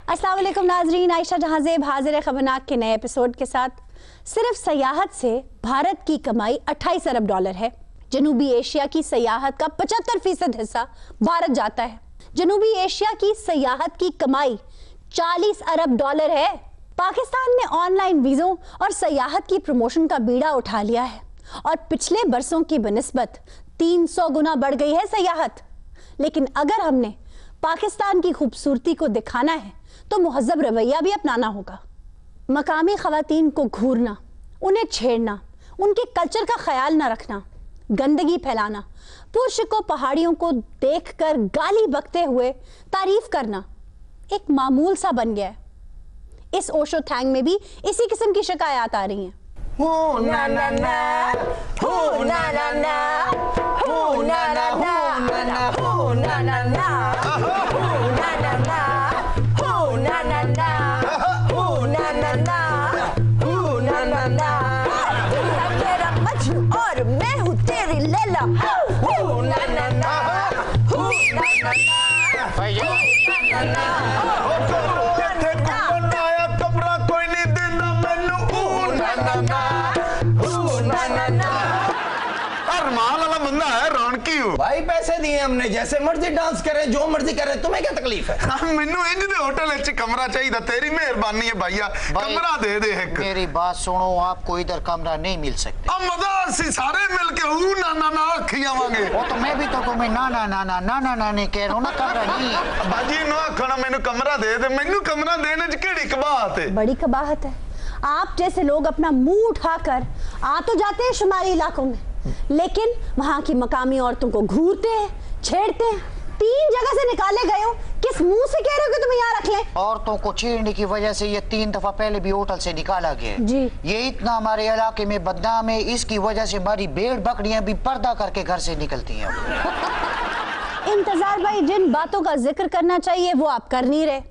अस्सलाम वालेकुम नाजरीन, आयशा जहां ज़ेब हाजिर है खबरनाक के नए एपिसोड के साथ। सिर्फ सयाहत से भारत की कमाई 28 अरब डॉलर है। जनूबी एशिया की सयाहत का 75% हिस्सा भारत जाता है। जनूबी एशिया की सयाहत की कमाई 40 अरब डॉलर है। पाकिस्तान ने ऑनलाइन वीज़ों और सयाहत की प्रमोशन का बीड़ा उठा लिया है और पिछले बरसों की बनिस्बत 300 गुना बढ़ गई है सयाहत। लेकिन अगर हमने पाकिस्तान की खूबसूरती को दिखाना है तो मुहज़्ज़ब रवैया भी अपनाना होगा। मकामी ख़वातीन को घूरना, उन्हें छेड़ना, उनके कल्चर का ख्याल न रखना, गंदगी फैलाना, पुरुष को पहाड़ियों को देखकर गाली बकते हुए तारीफ करना एक मामूल सा बन गया है। इस ओशो थैंग में भी इसी किस्म की शिकायत आ रही हैं। हो ना ना ना, हो ना ना ना, हो ना ना ना, हो ना ना ना, हो ना ना ना, हो ना ना ना, हो ना ना ना, हो ना ना ना, तू है मेरा मजनू और मैं हूँ तेरी लैला। हो ना ना ना, हो ना ना ना, हो ना ना ना। भाई पैसे दिए हमने, जैसे मर्जी डांस करें, जो मर्जी करें, तुम्हें क्या तकलीफ है? मैनू इंज दे होटल विच कमरा चाहिए, तेरी मेहरबानी है भैया, कमरा दे दे एक। मेरी बात सुनो, आपको इधर कमरा नहीं मिल सकता। अब मजा सी सारे मिलके ऊ ना ना ना आखी आवांगे। वो तो मैं भी तो तुम्हें ना ना ना ना ना ना ना नहीं कह रहा हूं ना, कमरा नहीं। बाजी नु आखना मैनू कमरा दे दे, मैनू कमरा देने च केड़ी कबाहत है? बड़ी कबाहत है। आप जैसे लोग अपना मुंह उठाकर आ तो जाते हैं शुमारी इलाकों में, लेकिन वहां की मकामी औरतों को घूरते हैं, छेड़ते हैं। 3 जगह से निकाले गए हो, किस मुंह से कह रहे हो कि तुम्हें यहाँ रख लें? औरतों को छेड़ने की वजह से ये 3 दफा पहले भी होटल से निकाला गया जी। ये इतना हमारे इलाके में बदनाम है, इसकी वजह से हमारी भेड़ बकरियां भी पर्दा करके घर से निकलती हैं। इंतजार भाई, जिन बातों का जिक्र करना चाहिए वो आप कर नहीं रहे।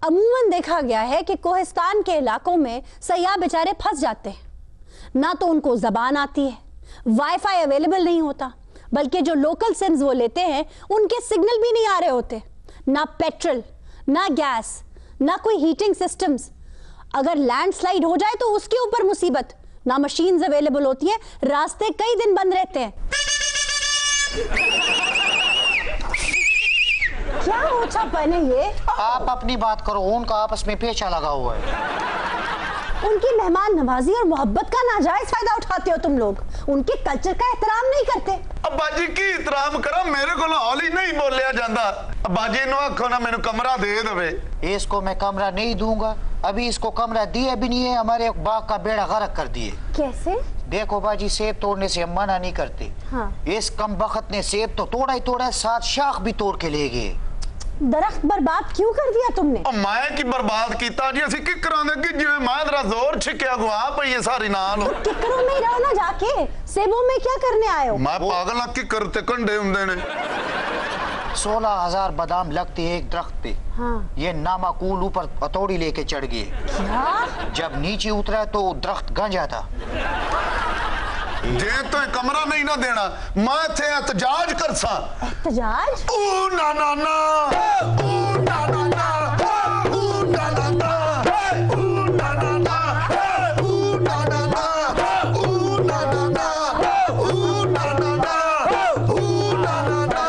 अमूमन देखा गया है कि कोहिस्तान के इलाकों में सयाह बेचारे फंस जाते हैं। ना तो उनको जबान आती है, वाईफाई अवेलेबल नहीं होता, बल्कि जो लोकल सिम्स वो लेते हैं उनके सिग्नल भी नहीं आ रहे होते। ना पेट्रोल, ना गैस, ना कोई हीटिंग सिस्टम्स। अगर लैंडस्लाइड हो जाए तो उसके ऊपर मुसीबत। ना मशीन्स अवेलेबल होती हैं, रास्ते कई दिन बंद रहते हैं। क्या ओछा पहने ये? आप अपनी बात करो, उनका आपस में पेचा लगा हुआ है। उनकी मेहमान नवाजी और मोहब्बत का नाजायज फायदा उठाते हो तुम लोग, उनके कल्चर का एहतराम नहीं करते। अब बाजी की एहतराम करा, मेरे को हौली नहीं बोलिया जाता। अब बाजी नु आखो ना मैनू कमरा दे दे। इसको मैं कमरा नहीं दूंगा, अभी इसको कमरा दिए भी नहीं है, हमारे बाग का बेड़ा गर्क कर दिए। कैसे? देखो बाजी, सेब तोड़ने से हम मना नहीं करते। हाँ। इस कम बखत ने सेब तो तोड़ा ही तोड़ा, 7 शाख भी तोड़ के ले गए। दरख्त बर्बाद क्यों कर दिया तुमने? मैं की बर्बाद कीता जी, असि की करांदे कि जिवें मैं तेरा जोर छिक्या गुआ पई है सारी नाल। तो किकरों में ही रहो ना जाके, सेबों में क्या करने आए हो? मैं पागल की करते कंडे हुंदे ने। 16,000 बादाम लगते हैं एक दरख्त पे। हाँ। ये नामाकूल ऊपर हथौड़ी लेके चढ़ गए। क्या? जब नीचे उतरा तो दरख्त गंजा था। जे तो कमरा नहीं ना देना, मैं थे एहतजाज कर सा। एहतजाज? ओ ना ना ना, ओ ना ना ना, ओ ना ना ना, ओ ना ना ना, ओ ना ना ना, ओ ना ना ना, ओ ना ना ना, ओ ना ना ना।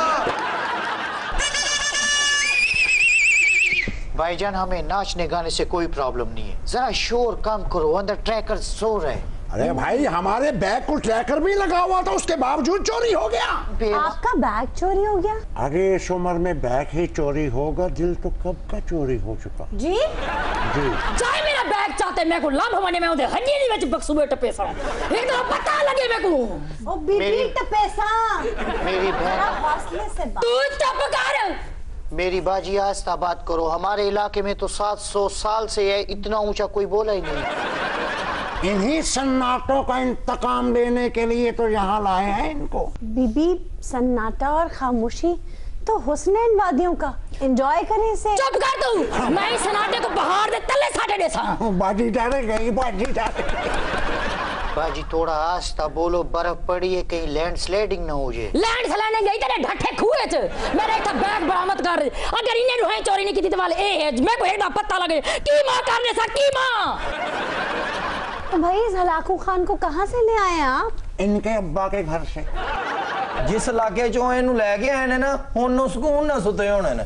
भाईजान, हमें नाचने गाने से कोई प्रॉब्लम नहीं है, जरा शोर कम करो, अंदर ट्रैकर सो रहे। अरे भाई, हमारे बैग को ट्रैकर भी लगा हुआ था, उसके बावजूद चोरी हो गया। आपका बैग चोरी हो गया? अरे इस उम्र में बैग ही चोरी होगा, दिल तो कब का चोरी हो चुका। जी जी चाहे मेरा बैग चाहते मेरे को लाभ होने में उधर हंजेली में बक्सुबे टपे सा एक तो पता लगे मेरे को। ओ बीबी टपेसा, मेरी बहन, हौसले से बात। तू चुप कर। मेरी बाजी आस्ता बात करो, हमारे इलाके में तो 700 साल से है, इतना ऊंचा कोई बोला ही नहीं। इन्हीं सन्नाटों का इंतकाम लेने के लिए तो यहाँ लाए हैं इनको। बीबी, सन्नाटा और खामोशी तो हुस्न है इन वादियों का, एंजॉय करें इसे। चुप कर तू, मैं इस सन्नाटे को पहाड़ दे तले साटे दे सा। बाजी डर गई, बाजी डर गई। बाजी थोड़ा आस्ता बोलो, बर्फ पड़ी है, कहीं लैंडस्लाइडिंग ना हो जाए। लैंडस्लाइडिंग गई तेरे ढट्ठे खुए च मेरा एक बैग बरामद कर। अगर इन्हें रुहाई चोरी नहीं की थी तो वाले ए है मैं को एक ना पता लगे की मां करने सा की मां। तो भाई इस हलाकू खान को कहाँ से ले आए आप? इनके अब्बा के घर से। जिस इलाके चो इन्हू लेके आए ने ना उन्होंने सुकून ना सुते होने ने।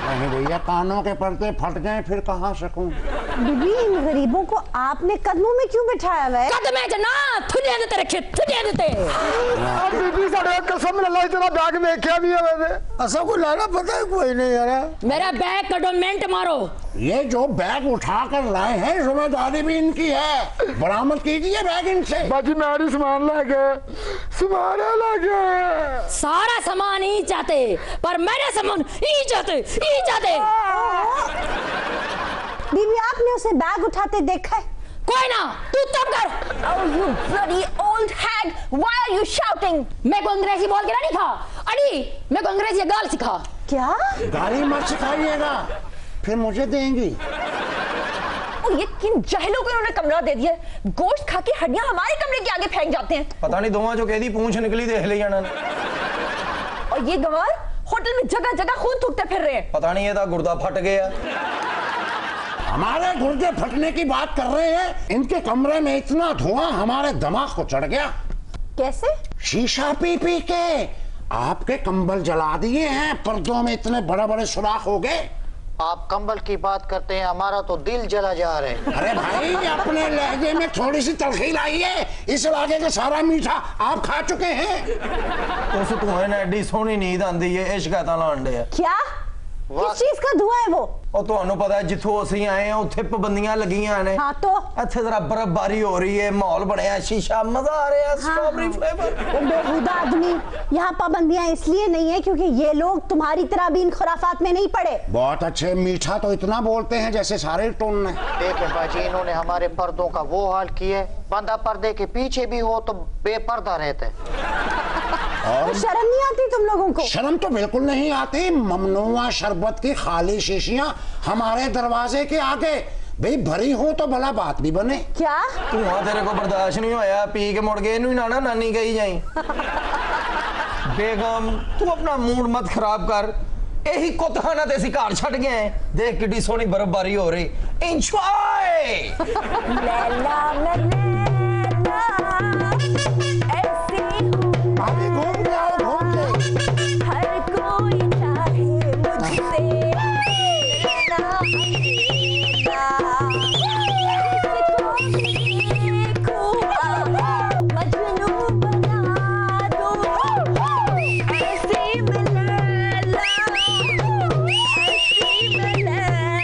नहीं भैया, कानों के पर्दे फट जाएं फिर कहाँ सकूं। बीबी इन गरीबों को आपने कदमों में क्यों बिठाया हुआ है? कदम है जना थुनिया दे तेरे खेत थुनिया देते। अब बीबी साडे कसम अल्लाह तेरा बैग देखया नहीं है मैंने। असा को लाना पता है कोई नहीं यार। मेरा बैग कटो मिनट मारो। ये जो बैग उठा कर लाए हैं जिम्मेदारी भी इनकी है, बरामद कीजिए बैग इनसे। बाजी मेरी सामान लगे सारा सामान ही चाहते पर मेरे सामान ही चाहते ही चाहते। बीबी आपने उसे बैग उठाते देखा है? कोई ना तू तब कर। Oh you bloody old hag, why are you shouting? मैं को अंग्रेजी बोल के ना नहीं खा अड़ी मैं को अंग्रेजी गाल सिखा। क्या? गाली मत सिखाइएगा फिर मुझे देंगी। और ये किन जहलों को इन्होंने कमरा दे दिया, गोश्त खा के हड्डियां हमारे कमरे के आगे फेंक जाते हैं। पता नहीं दोवां जो कहदी पूंछ निकली देख ले जाना। और ये गंवार होटल में जगह जगह खून थूकते फिर रहे हैं। पता नहीं ये गुर्दा फट गया। हमारे गुर्दे फटने की बात कर रहे हैं, इनके कमरे में इतना धुआं हमारे दिमाग को चढ़ गया। कैसे? शीशा पी पी के आपके कंबल जला दिए हैं, पर्दों में इतने बड़े बड़े सुराख हो गए। आप कंबल की बात करते हैं, हमारा तो दिल जला जा रहा है। अरे भाई अपने लहजे में थोड़ी सी तलखी लाइए, इस इलाके का सारा मीठा आप खा चुके हैं। उस धुएं ने एडी सोहनी नींद आंदी है, इश्क दा लांडे है। क्या? किस चीज का धुआं है वो? और ਤੁਹਾਨੂੰ पता है जिथों ਅਸੀਂ आए हैं ਉੱਥੇ ਪਾਬੰਦੀਆਂ ਲੱਗੀਆਂ ਨੇ। हाँ तो ਇੱਥੇ जरा बर्फबारी हो रही है, माहौल बनया शीशा, मजा आ रहा है, स्ट्रॉबेरी फ्लेवर। वो बेहुदा आदमी, यहाँ पाबंदियां इसलिए नहीं है क्योंकि ये लोग तुम्हारी तरह भी इन खुराफात में नहीं पड़े। बहुत अच्छे, मीठा तो इतना बोलते हैं जैसे सारे टोन में। देखें बाजी, इन्होंने हमारे पर्दों का वो हाल किया है, बंदा पर्दे के पीछे भी हो तो बेपर्दा रहता है। और शर्म नहीं आती तुम लोगों को? शर्म तो बिल्कुल नहीं आती। ममनुआ शरबत की खाली शीशियां हमारे दरवाजे के आगे भाई भरी हो तो भला बात भी बने। क्या? धुआं तेरे को बर्दाश्त नहीं होया, पी के मुड़ गए इनू ना नानी कही जाई। बेगम तू अपना मूड मत खराब कर, यही कुतखाना ते घर छड़ गए हैं। देख कितनी सोहनी बर्फबारी हो रही, एंजॉय। अभी घूम के आओ, घूम के। हर कोई चाहे मुझसे लेना अंगीठा, इसको देखूंगा, मजनू बना दूं, ऐसी में लैला, ऐसी में लैला,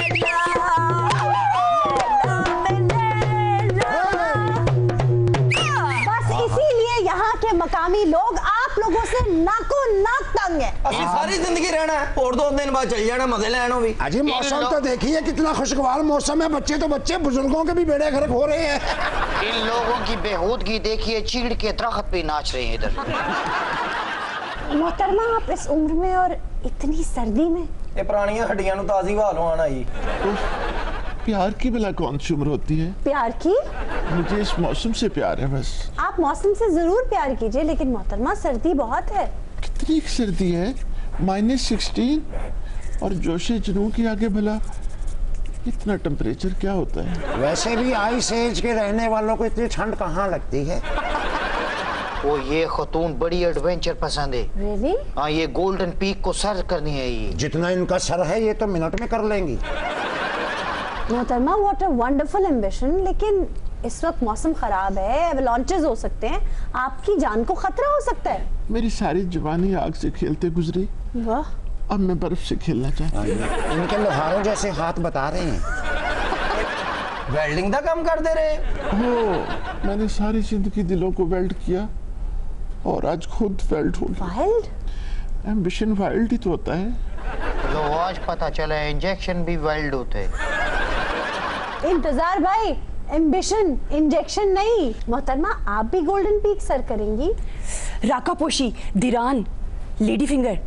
बस इसीलिए यहाँ के मकामी लोग आप लोगों से नाको नाक तंग है। असली सारी जिंदगी रहना है और 2 दिन बाद चल जाना मजे लेनो भी। अजी मौसम तो देखिए कितना खुशगवार मौसम है, बच्चे तो बच्चे, बुजुर्गों के भी बेड़े गर्क हो रहे हैं। इन लोगों की बेहूदगी देखिए, चीड़ के दरख्त पे नाच रहे हैं इधर। मोहतरमा आप इस उम्र में और इतनी सर्दी में? ये पुरानियां हड्डियां नु ताजी हवा लो आना जी। प्यार की भला कौन सी उम्र होती है? प्यार की? मुझे इस मौसम से प्यार है बस। आप मौसम से जरूर प्यार कीजिए, लेकिन मोहतरमा सर्दी बहुत है। कितनी सर्दी है, -16, और जोशे जुनून के आगे भला इतना टेम्परेचर क्या होता है? वैसे भी आइस एज के रहने वालों को इतनी ठंड कहाँ लगती है। वो ये खतून बड़ी एडवेंचर पसंद है। Really? हाँ, ये गोल्डन पीक को सर करनी है। ये जितना इनका सर है ये तो मिनट में कर लेंगी। मोहतरमा व्हाट अ वंडरफुल एम्बिशन, लेकिन इस वक्त मौसम खराब है, एवलांचेस हो सकते हैं, आपकी जान को खतरा हो सकता है। मेरी सारी जवानी आग से खेलते गुजरी, वाह, अब मैं बर्फ से खेलना चाहता हूँ। इनके लोहारों जैसे हाथ बता रहे हैं। वेल्डिंग का काम कर दे रहे। हो, मैंने सारी जिंदगी दिलों को वेल्ड किया और आज खुद वेल्ड हो गया। वाइल्ड? एम्बिशन वाइल्ड ही तो होता है। लो आज पता चला है इंजेक्शन भी वाइल्ड होते हैं। इंतजार भाई, एम्बिशन इंजेक्शन नहीं। मोहतरमा आप भी गोल्डन पीक सर करेंगी? राकापोशी, दिरान, लेडी फिंगर,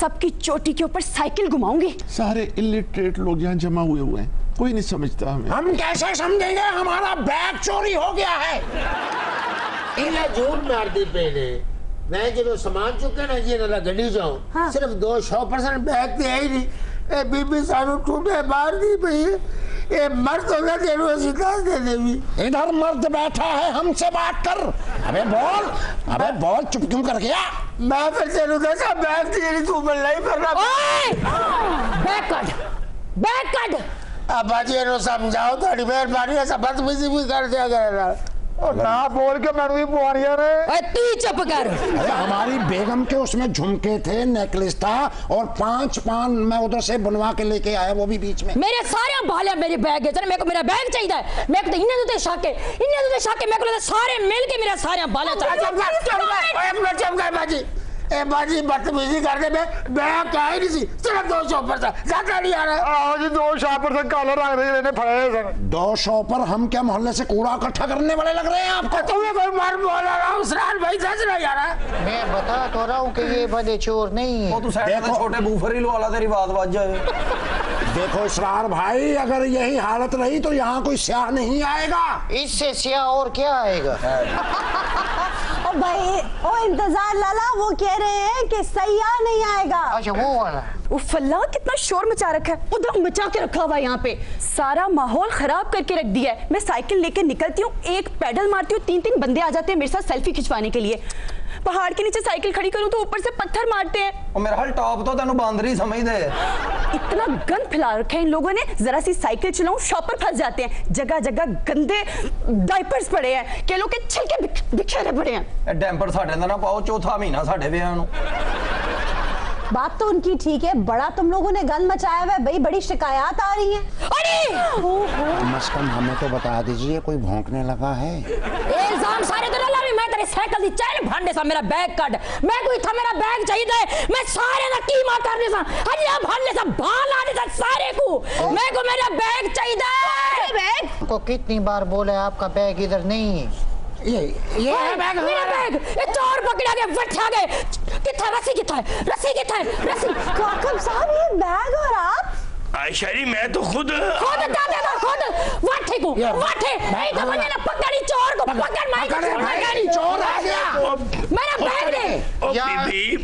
सबकी चोटी के ऊपर साइकिल घुमाऊंगी। सारे इलिटरेट लोग यहाँ जमा हुए हैं, कोई नहीं समझता हमें। हम कैसे समझेंगे? हमारा बैग चोरी हो गया है। इन्हें झूठ मार दी पहले। मैं जब सामान चुके ना जी ना गड्डी जाऊं, हाँ। सिर्फ 200% बैग ते है ही नहीं। ए बीबी सानू टूटे मार दी पई। ए मर्द तो ना तेरे को सिखा दे भी। इधर मर्द बैठा है, हमसे बात कर। अबे बोल, चुप क्यों कर गया? मैं फिर तेरे को कैसा बैग तेरी तू बल्ला ही करना। ओए बैग कट अब बाजी नो समझाओ थोड़ी मेहरबानी ऐसा बदतमीजी भी कर दिया करेगा। और ना बोल के मैंने भी बुआरिया रे। ओए तू चुप कर। अरे हमारी बेगम के उसमें झुमके थे, नेकलेस था और 5 पान मैं उधर से बनवा के लेके आया, वो भी बीच में। मेरे सारे बाले मेरे बैग है, मेरे को मेरा बैग चाहिए है। मेरे को तो इन्हें तो शक है, मेरे को सारे मिल के मेरा सारे बाले चाहिए। बाजी ए बाजी बदतमीजी करने में बैग क्या ही नहीं सी, सिर्फ 200% ज्यादा नहीं आ रहा। आओ जी 200% काला रंग रहे फड़े सर। 200 पर हम क्या मोहल्ले से कूड़ा इकट्ठा करने वाले लग रहे हैं आपको? तुम्हें कोई मार बोल रहा हूँ उसरान भाई सच नहीं आ रहा। मैं बता तो रहा हूँ कि ये बड़े चोर नहीं है। तू साइड में छोटे बूफर ही लवा तेरी बात बाज जाए। देखो इसरार भाई, अगर यही हालत रही तो यहाँ कोई स्याह नहीं आएगा। इससे स्याह और क्या आएगा? ओ भाई, ओ इंतजार लाला, वो कह रहे हैं कि सयाह नहीं आएगा। अच्छा वो वाला। उफ अल्लाह, कितना शोर मचा रखा है। उधर मचा के रखा हुआ है यहाँ पे, सारा माहौल खराब करके रख दिया है। मैं साइकिल लेके निकलती हूँ, एक पैडल मारती हूँ, 3-3 बंदे आ जाते हैं मेरे साथ सेल्फी खिंचवाने के लिए। पहाड़ के नीचे साइकिल खड़ी करूँ तो ऊपर से पत्थर मारते हैं। और मेरा हाल टॉप तो तेनू बांदरी समझ दे। इतना गंद फैला रखा है इन लोगों ने, जरा सी साइकिल चलाऊं शॉपर फंस जाते हैं। जगह जगह गंदे डायपर्स पड़े हैं, केलों के छिलके बिखेरे पड़े हैं। डैम्पर साढ़े ना पाओ, चौथा महीना साढ़े ब्याह नूं। बात तो उनकी ठीक है, बड़ा तुम लोगों ने गंद मचाया हुआ है भाई, बड़ी शिकायत आ रही है। कम से कम हमें तो बता दीजिए, कोई भौंकने लगा है? इल्जाम सारे तो ला मैं तेरी साइकिल दी चैन भांडे सा मेरा बैग कट। मैं कोई था, मेरा बैग चाहिए, मैं सारे ना कीमा करने सा हरिया भांडे सा बाल आने सा सारे को मैं को मेरा बैग चाहिए। बैग को कितनी बार बोला आपका बैग इधर नहीं है। ये है बैग, मेरा बैग। ये चोर पकड़ा गए, बैठा गए। कितना रस्सी कितना है, रस्सी कितना है, रस्सी। काकम साहब, ये बैग और आप? आयशरी मैं तो खुद दादा का खुद वाठे को वाठे नहीं तो मैंने ना पकड़ी चोर को पकड़ माई को पकड़ी चोर आ गया। मेरा बैग दे।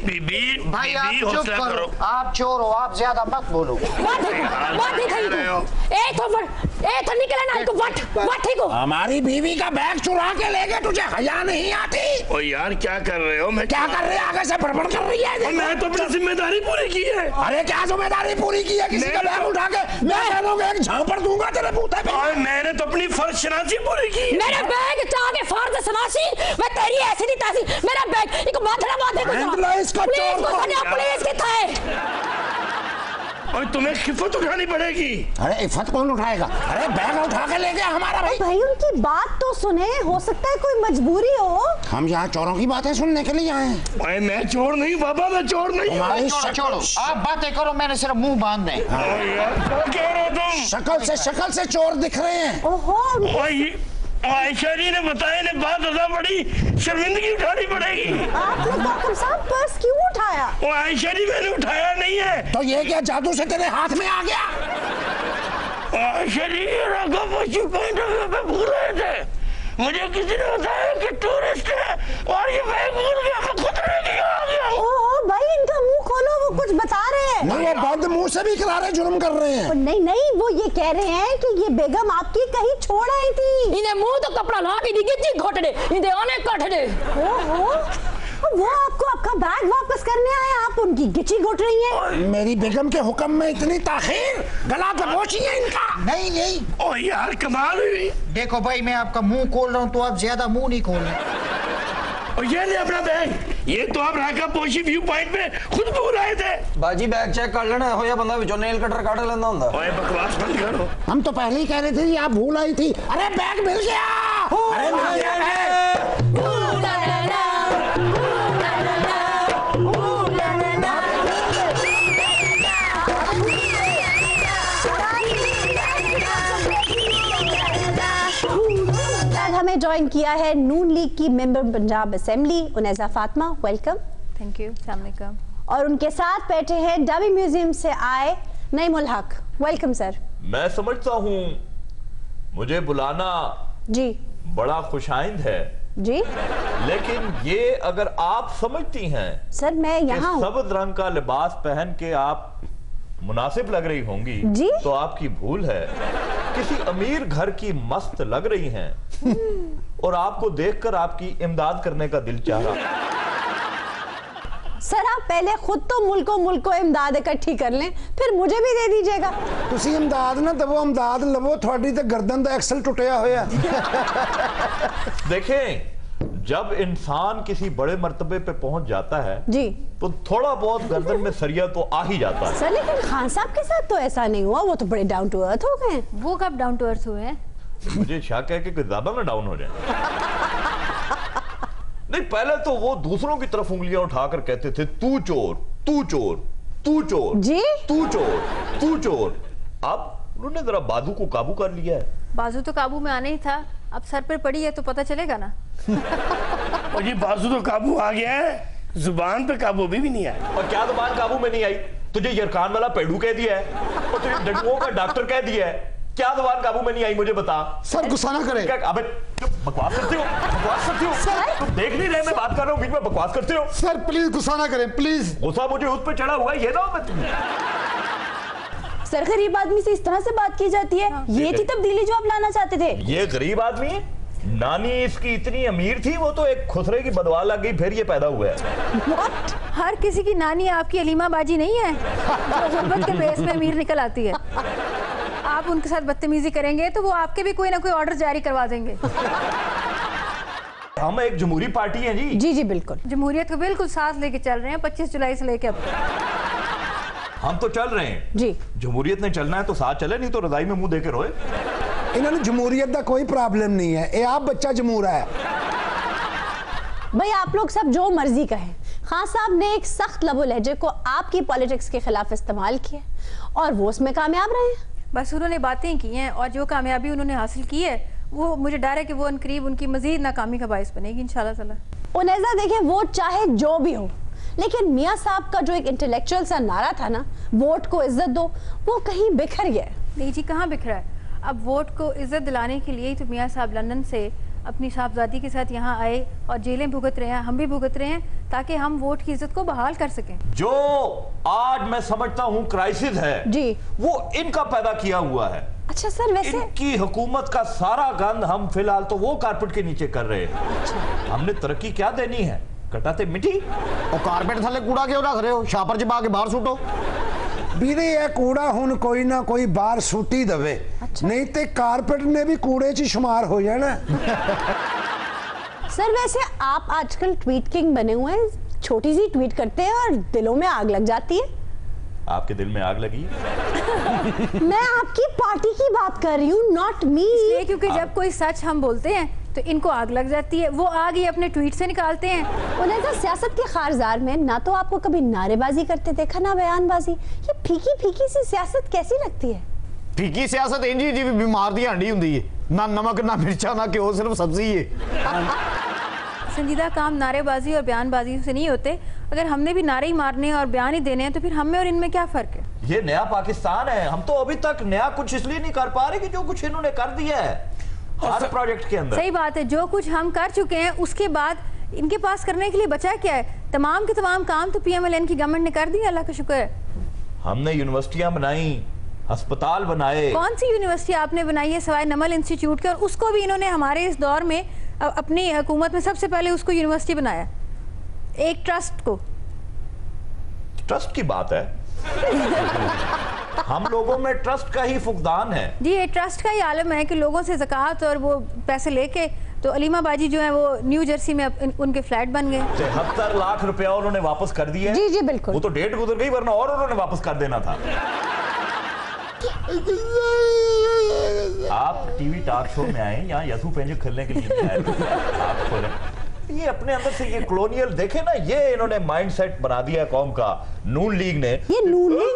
बीबी भाई आप चुप करो, आप चोर हो, आप ज्यादा मत बोलो। वाठे तो निकले ना को वाठे को। हमारी बीवी का बैग चुरा के ले गए, तुझे हया नहीं आती? ओ यार क्या कर रहे हो? मैं क्या कर रहे हैं? आगे से बड़बड़ कर रही है। मैं तो अपनी जिम्मेदारी पूरी की है। अरे क्या जिम्मेदारी पूरी की है? किसी का बैग उठा के मैं बहनों को एक झांपड़ दूंगा तेरे बूते पे। और मैंने तो अपनी फर्ज शनासी पूरी की। मेरा बैग चाहे फर्ज शनासी, मैं तेरी ऐसी नहीं तैसी। मेरा बैग एक बाथड़ा बात है इसका चोर को पुलिस कितना है? और तुम्हें खिफत उठानी पड़ेगी। अरे इफ्फत कौन उठाएगा? अरे बैग उठा के ले गया हमारा भाई। भाई उनकी बात तो सुने, हो सकता है कोई मजबूरी हो। हम यहाँ चोरों की बातें सुनने के लिए आए हैं। मैं चोर नहीं बाबा, मैं चोर नहीं। छोड़ो, आप बातें करो, मैंने सिर्फ मुंह बांधना है। क्या रहे तुम? शक्ल से चोर दिख रहे हैं। ओहो, आयशा जी ने बताया, ने बात ज्यादा बड़ी शर्मिंदगी उठानी पड़ेगी। आपने काकम साहब पर्स क्यों उठाया? वो आयशा जी मैंने उठाया नहीं है। तो ये क्या जादू से तेरे हाथ में आ गया? आयशा जी पे भूल रहे थे, मुझे किसी ने बताया कि टूरिस्ट है और ये बैग भूल गया, मैं खुद रह गया। ओहो भाई, इनका मुंह खोलो, वो कुछ बता रहे हैं। नहीं, वो बंद मुंह से भी करारे जुर्म कर रहे हैं। नहीं, वो ये कह रहे हैं कि ये बेगम आपकी कहीं छोड़ आई थी। इन्हें मुंह तो कपड़ा ला के दी घोटड़े, इन्हें आने कटड़े। ओहो, वो आपको आपका बैग वापस करने आए, आप उनकी गिची घोट रही हैं। मेरी बेगम के हुक्म में इतनी ताखीर, गला दबोची है इनका। नहीं ओ यार कमाल हुई। देखो भाई, मैं आपका मुंह खोल रहा हूँ तो आप ज्यादा मुंह नहीं खोलना। और ये ले अपना बैग, ये तो आप राका पोशी व्यू पॉइंट पे खुद भूल आए थे। बाजी बैग चेक कर लेना, हो या बंदा विचों नेल कटर काट लेंदा हुंदा। ओए बकवास बंद करो। हम तो पहले ही कह रहे थे ये आप भूल आई थी। अरे बैग मिल गया। अरे मिल गया बैग। हमें ज्वाइन किया है नून लीग की member Punjab assembly Unaiza Fatima, welcome. Thank you. अस्सलाम वालेकुम। और उनके साथ बैठे हैं डबी म्यूजियम से आए नईमुल हक। Welcome sir. मैं समझता हूँ मुझे बुलाना जी बड़ा खुशाइंद है जी, लेकिन ये अगर आप समझती हैं सर मैं यहाँ हूँ। सब्ज रंग का लिबास पहन के आप मुनासिब लग रही होंगी जी? तो आपकी भूल है। किसी अमीर घर की मस्त लग रही हैं और आपको देखकर आपकी इमदाद करने का दिल चाह रहा। सर आप पहले खुद तो मुल्को इमदाद इकट्ठी कर लें, फिर मुझे भी दे दीजिएगा। ਤੁਸੀਂ ਇਮਦਾਦ ਨਾ ਦਵੋ, ਇਮਦਾਦ ਲਵੋ, ਤੁਹਾਡੀ ਤੇ ਗਰਦਨ ਦਾ ਐਕਸਲ ਟੁੱਟਿਆ ਹੋਇਆ। देखें, जब इंसान किसी बड़े मर्तबे पे पहुंच जाता है जी तो थोड़ा बहुत गर्दन में सरिया तो आ ही जाता है। सर लेकिन खान साहब के साथ तो ऐसा नहीं हुआ, वो तो बड़े डाउन टू अर्थ हो गए। वो कब डाउन टू अर्थ हुए हैं? मुझे शक है कि कोई ज्यादा ना डाउन हो जाए। नहीं, पहले तो वो दूसरों की तरफ उंगलियां उठाकर कहते थे तू चोर, तू चोर, तू चोर जी, तू चोर, तू चोर। अब उन्होंने जरा बाजू को काबू कर लिया है। बाजू तो काबू में आना ही था, अब सर पर पड़ी है तो पता चलेगा ना। और ये बाजू तो काबू आ गया है, जुबान पे काबू भी नहीं आया। और क्या जुबान काबू में नहीं आई? तुझे यरकान वाला पेड़ू कह दिया है और तुझे डंडुओं का डॉक्टर कह दिया है। क्या जुबान काबू में नहीं आई मुझे बता। सर गुस्सा ना करें। अबे बकवास करते हो, बकवास करते हो। तुम देख नहीं रहे मैं बात कर रहा हूँ, बीच में बकवास करते हो। सर प्लीज गुस्सा ना करें प्लीज। गुस्सा मुझे उस पे चढ़ा हुआ है, ये ना मैं सर गरीब आदमी से इस तरह से बात की जाती है, ये थी तब्दीली जो आप लाना चाहते थे। ये गरीब आदमी है, नानी इसकी इतनी अमीर थी, वो तो एक खुसरे की बदवा लग गई फिर ये पैदा हुआ है। हर किसी की नानी आपकी अलीमा बाजी नहीं है जो गुर्बत के बेस में अमीर निकल आती है। आप उनके साथ बदतमीजी करेंगे तो वो आपके भी कोई ना कोई ऑर्डर जारी करवा देंगे। हम एक जमहूरी पार्टी है जी। जी जी बिल्कुल, जमहूरियत को बिल्कुल साथ लेके चल रहे हैं 25 जुलाई से लेके अब तक। हम तो चल रहे हैं जी। जमहूरियत ने चलना है तो साथ चले, नहीं तो रजाई में मुंह देके रोए। इन्होंने जमहूरियत का कोई प्रॉब्लम नहीं है, ये आप बच्चा जमहूर है। भाई आप लोग सब जो मर्जी कहें, खान साहब ने एक सख्त लबो लहजे को आपकी पॉलिटिक्स के खिलाफ इस्तेमाल किया और वो उसमें कामयाब रहे हैं। बस उन्होंने बातें की हैं और जो कामयाबी उन्होंने हासिल की है वो मुझे डर है कि वो अनकरीब उनकी मजीद नाकामी का बायस बनेगी इंशाल्लाह ताला। उनेजा देखें, वोट चाहे जो भी हो, लेकिन मियाँ साहब का जो एक इंटेलेक्चुअल सा नारा था ना, वोट को इज्जत दो, वो कहीं बिखर गया। नहीं जी, कहाँ बिखरा है? अब वोट को इज्जत दिलाने के लिए ही तो मियाँ साहब लंदन से अपनी साहबजादी के साथ यहाँ आए और जेलें भुगत रहे हैं, हम भी भुगत रहे हैं, ताकि हम वोट की इज्जत को बहाल कर सकें। जो आज मैं समझता हूँ क्राइसिस है जी, वो इनका पैदा किया हुआ है। अच्छा सर, वैसे इनकी हुकूमत का सारा गंद हम फिलहाल तो वो कारपेट के नीचे कर रहे हैं। हमने तरक्की क्या देनी है, कटाते मिट्टी। और कारपेट थले कूड़ा क्यों रख रहे हो? शापर जमा के बाहर सुटो। ਵੀਰੇ ਇਹ ਕੂੜਾ ਹੁਣ ਕੋਈ ਨਾ ਕੋਈ ਬਾਹਰ ਸੁੱਟੀ ਦਵੇ, नहीं तो कारपेट ने भी कूड़े च शुमार हो जाना। सर वैसे आप आजकल ट्वीट किंग बने हुए हैं, छोटी सी ट्वीट करते हैं और दिलों में आग लग जाती है। आपके दिल में आग लगी? मैं आपकी पार्टी की बात कर रही हूँ, नॉट मी। इसलिए क्योंकि जब कोई सच हम बोलते हैं तो इनको आग लग जाती है, वो आग ही अपने ट्वीट से निकालते हैं। उन्हें तो सियासत के खारजार में ना तो आपको कभी नारेबाजी करते देखा ना बयानबाजी। ये फीकी फीकी सी सियासत कैसी लगती है? फीकी सियासत इंजी जी बीमार दी हांडी हुंदी है, ना नमक ना मिर्चा ना घ्यो, सिर्फ सब्जी है। संजीदा काम नारेबाजी और बयानबाजी से नहीं होते। अगर हमने भी नारे ही मारने और बयान ही देने हैं तो फिर हम में और इनमें क्या फर्क है? ये नया पाकिस्तान है, हम तो अभी तक नया कुछ इसलिए नहीं कर पा रहे कि जो कुछ इन्होंने कर दिया है हर प्रोजेक्ट के अंदर। सही बात है, जो कुछ हम कर चुके हैं उसके बाद इनके पास करने के लिए बचा क्या है? तमाम के तमाम काम तो पीएमएलएन की गवर्नमेंट ने कर दिया, अल्लाह का शुक्र है। हमने यूनिवर्सिटियां बनाई, अस्पताल बनाए। कौन सी यूनिवर्सिटी आपने बनाई है सवाए नमल इंस्टीट्यूट के? और उसको भी इन्होंने हमारे इस दौर में अपनी हुकूमत में सबसे पहले उसको यूनिवर्सिटी बनाया, एक ट्रस्ट को। ट्रस्ट की बात है। हम लोगों में ट्रस्ट का ही फुकदान है जी। ये ट्रस्ट का ही आलम है कि लोगों से ज़कात और वो पैसे लेके तो अलीमा बाजी जो है वो न्यू जर्सी में उनके फ्लैट बन गए। 73 लाख रुपया उन्होंने वापस कर दिए। जी जी बिल्कुल। वो तो डेट गुजर गई, वरना और उन्होंने वापस कर देना था। आप टीवी टॉक शो में आए, यहाँ यसू पेंज खेलने के लिए आए। आप खोलें, ये अपने अंदर से ये कॉलोनियल देखे ना, ये इन्होंने माइंडसेट बना दिया कौम का। नून लीग ने, ये नून लीग